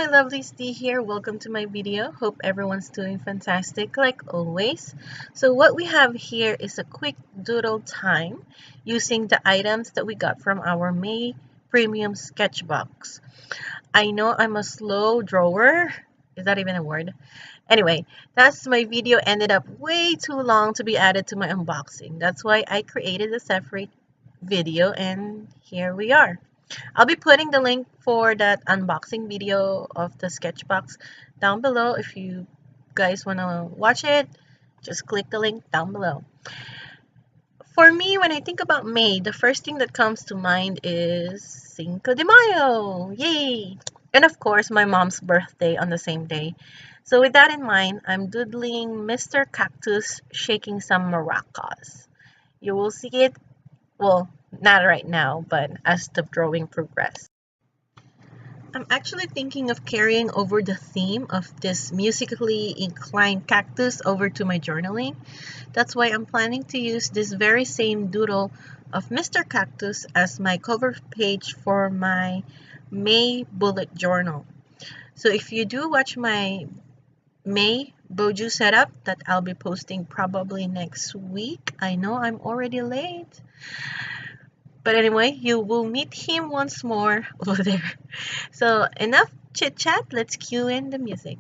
my lovelies, Dee here. Welcome to my video. Hope everyone's doing fantastic like always. So what we have here is a quick doodle time using the items that we got from our May premium SketchBox. I know I'm a slow drawer. Is that even a word? Anyway, that's my video ended up way too long to be added to my unboxing. That's why I created a separate video and here we are. I'll be putting the link for that unboxing video of the Sketchbox down below. If you guys want to watch it, just click the link down below. For me, when I think about May, the first thing that comes to mind is Cinco de Mayo. Yay! And of course, my mom's birthday on the same day. So with that in mind, I'm doodling Mr. Cactus shaking some maracas. You will see it, well, not right now, but as the drawing progresses. I'm actually thinking of carrying over the theme of this musically inclined cactus over to my journaling. That's why I'm planning to use this very same doodle of Mr. Cactus as my cover page for my May bullet journal. So if you do watch my May BoJu setup that I'll be posting probably next week, I know I'm already late. But anyway, you will meet him once more over there. So enough chit chat, let's cue in the music.